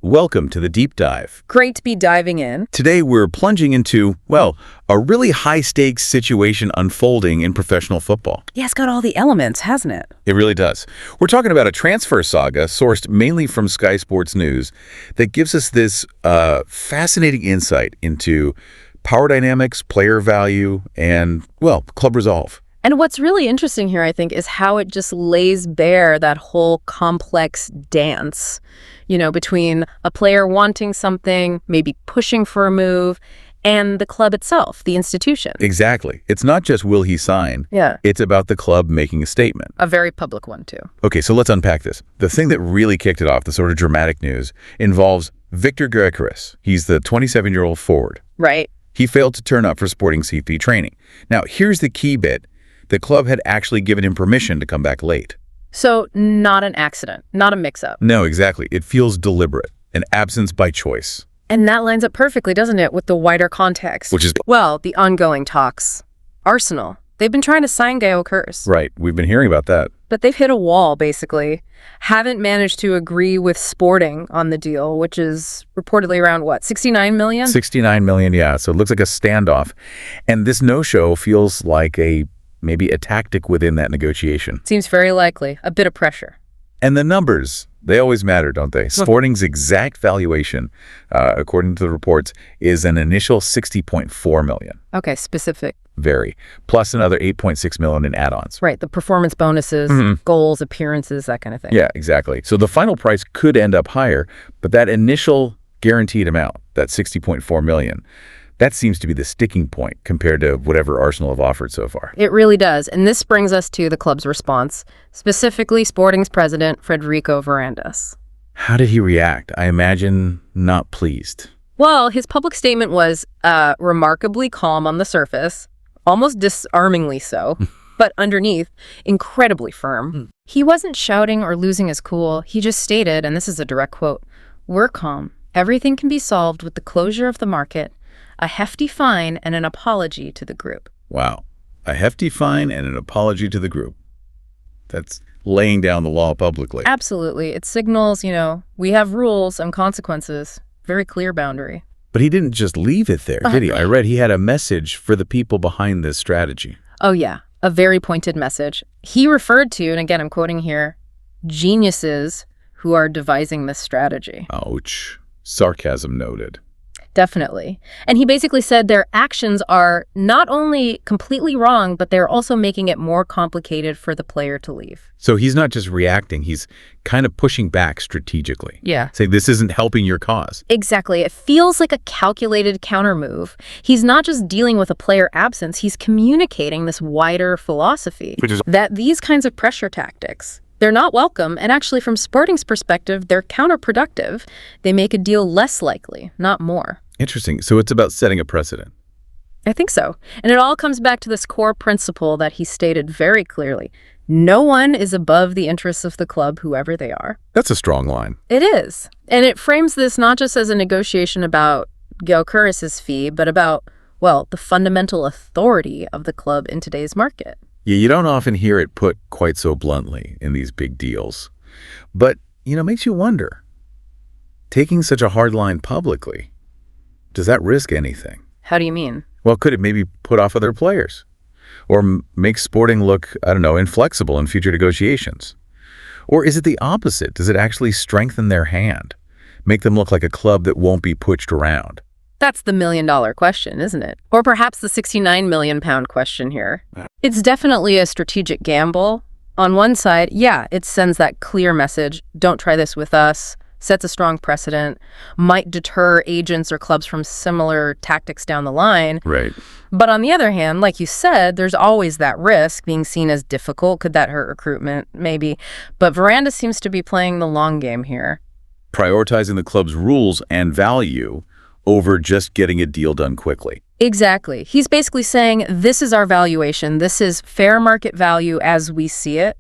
Welcome to the deep dive. Great to be diving in. Today we're plunging into, well, a really high-stakes situation unfolding in professional football. Yeah, it's got all the elements, hasn't it? It really does. We're talking about a transfer saga sourced mainly from Sky Sports News that gives us this fascinating insight into power dynamics, player value, and, well, club resolve. And what's really interesting here, I think, is how it just lays bare that whole complex dance, between a player wanting something, maybe pushing for a move, and the club itself, the institution. Exactly. It's not just will he sign. Yeah. It's about the club making a statement. A very public one, too. Okay, so let's unpack this. The thing that really kicked it off, the sort of dramatic news, involves Viktor Gyokeres. He's the 27-year-old forward. Right. He failed to turn up for Sporting CP training. Now, here's the key bit. The club had actually given him permission to come back late. So not an accident, not a mix-up. No, exactly. It feels deliberate, an absence by choice. And that lines up perfectly, doesn't it, with the wider context? Which is... Well, the ongoing talks. Arsenal. They've been trying to sign Gyokeres. Right. We've been hearing about that. But they've hit a wall, basically. Haven't managed to agree with Sporting on the deal, which is reportedly around, what, 69 million? 69 million, yeah. So it looks like a standoff. And this no-show feels like maybe a tactic within that negotiation. Seems very likely. A bit of pressure. And the numbers, they always matter, don't they? Sporting's exact valuation, according to the reports, is an initial 60.4 million. Okay, specific. Very. Plus another 8.6 million in add-ons. Right, the performance bonuses, goals, appearances, that kind of thing. Yeah, exactly. So the final price could end up higher, but that initial guaranteed amount, that 60.4 million, that seems to be the sticking point compared to whatever Arsenal have offered so far. It really does. And this brings us to the club's response, specifically Sporting's president, Frederico Varandas. How did he react? I imagine not pleased. Well, his public statement was remarkably calm on the surface, almost disarmingly so, but underneath, incredibly firm. He wasn't shouting or losing his cool. He just stated, and this is a direct quote, "We're calm. Everything can be solved with the closure of the market, a hefty fine, and an apology to the group." Wow. A hefty fine and an apology to the group. That's laying down the law publicly. Absolutely. It signals, we have rules and consequences. Very clear boundary. But he didn't just leave it there, did he? I read he had a message for the people behind this strategy. Oh, yeah. A very pointed message. He referred to, and again, I'm quoting here, geniuses who are devising this strategy. Ouch. Sarcasm noted. Definitely. And he basically said their actions are not only completely wrong, but they're also making it more complicated for the player to leave. So he's not just reacting, he's kind of pushing back strategically. Yeah. Saying this isn't helping your cause. Exactly. It feels like a calculated countermove. He's not just dealing with a player absence, he's communicating this wider philosophy. Which is that these kinds of pressure tactics, they're not welcome, and actually from Sporting's perspective, they're counterproductive. They make a deal less likely, not more. interesting. So it's about setting a precedent. I think so. And it all comes back to this core principle that he stated very clearly. No one is above the interests of the club, whoever they are. That's a strong line. It is. And it frames this not just as a negotiation about Gyokeres' fee, but about, well, the fundamental authority of the club in today's market. Yeah, you don't often hear it put quite so bluntly in these big deals. But, makes you wonder, taking such a hard line publicly, does that risk anything? How do you mean? Well, could it maybe put off other players? Or make Sporting look, inflexible in future negotiations? Or is it the opposite? Does it actually strengthen their hand? Make them look like a club that won't be pushed around? That's the million-dollar question, isn't it? Or perhaps the 69 million pound question here. It's definitely a strategic gamble. On one side, yeah, it sends that clear message, don't try this with us, sets a strong precedent, might deter agents or clubs from similar tactics down the line. Right. But on the other hand, like you said, there's always that risk being seen as difficult. Could that hurt recruitment? Maybe. But Varandas seems to be playing the long game here. Prioritizing the club's rules and value over just getting a deal done quickly. Exactly. He's basically saying, this is our valuation. This is fair market value as we see it,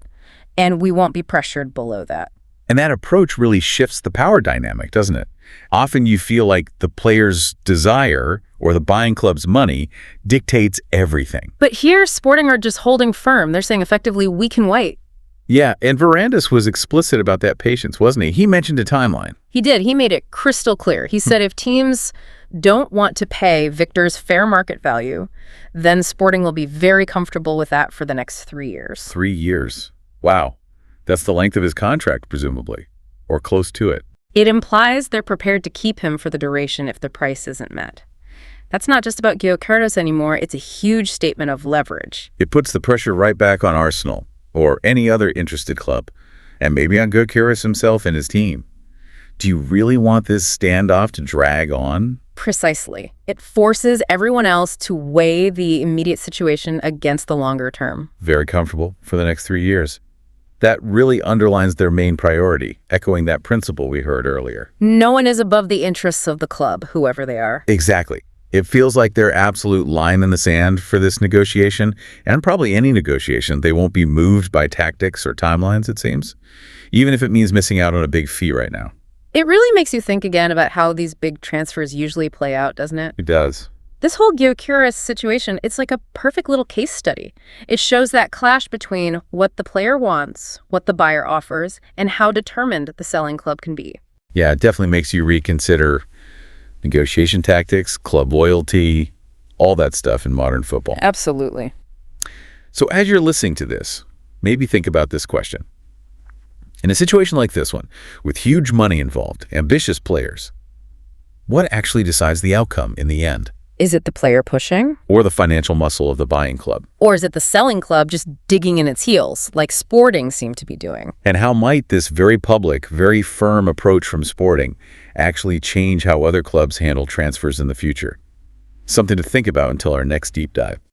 and we won't be pressured below that. And that approach really shifts the power dynamic, doesn't it? Often you feel like the player's desire or the buying club's money dictates everything. But here, Sporting are just holding firm. They're saying effectively, we can wait. Yeah, and Varandas was explicit about that patience, wasn't he? He mentioned a timeline. He did. He made it crystal clear. He said if teams don't want to pay Viktor's fair market value, then Sporting will be very comfortable with that for the next 3 years. 3 years. Wow. That's the length of his contract, presumably, or close to it. It implies they're prepared to keep him for the duration if the price isn't met. That's not just about Gyokeres anymore. It's a huge statement of leverage. It puts the pressure right back on Arsenal or any other interested club, and maybe on Gyokeres himself and his team. Do you really want this standoff to drag on? Precisely. It forces everyone else to weigh the immediate situation against the longer term. Very comfortable for the next 3 years. That really underlines their main priority, echoing that principle we heard earlier. No one is above the interests of the club, whoever they are. Exactly. It feels like their absolute line in the sand for this negotiation, and probably any negotiation. They won't be moved by tactics or timelines, it seems, even if it means missing out on a big fee right now. It really makes you think again about how these big transfers usually play out, doesn't it? It does. This whole Gyokeres situation, it's like a perfect little case study. It shows that clash between what the player wants, what the buyer offers, and how determined the selling club can be. Yeah, it definitely makes you reconsider negotiation tactics, club loyalty, all that stuff in modern football. Absolutely. So as you're listening to this, maybe think about this question. In a situation like this one, with huge money involved, ambitious players, what actually decides the outcome in the end? Is it the player pushing? Or the financial muscle of the buying club? Or is it the selling club just digging in its heels, like Sporting seemed to be doing? And how might this very public, very firm approach from Sporting actually change how other clubs handle transfers in the future? Something to think about until our next deep dive.